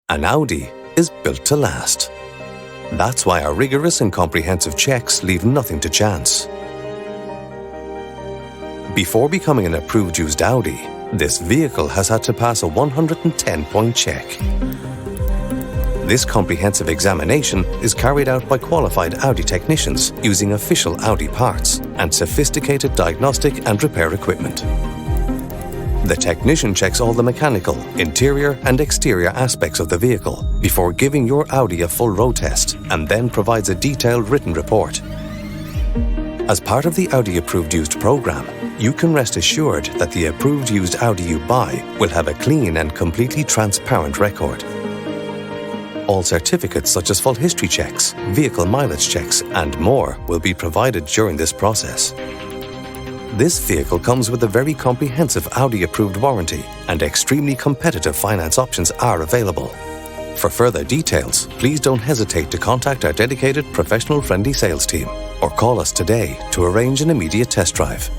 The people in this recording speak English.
An Audi is built to last. That's why our rigorous and comprehensive checks leave nothing to chance. Before becoming an approved used Audi, this vehicle has had to pass a 110-point check. This comprehensive examination is carried out by qualified Audi technicians using official Audi parts and sophisticated diagnostic and repair equipment. The technician checks all the mechanical, interior and exterior aspects of the vehicle before giving your Audi a full road test and then provides a detailed written report. As part of the Audi Approved Used program, you can rest assured that the approved used Audi you buy will have a clean and completely transparent record. All certificates such as full history checks, vehicle mileage checks and more will be provided during this process. This vehicle comes with a very comprehensive Audi approved warranty and extremely competitive finance options are available. For further details, please don't hesitate to contact our dedicated professional friendly sales team or call us today to arrange an immediate test drive.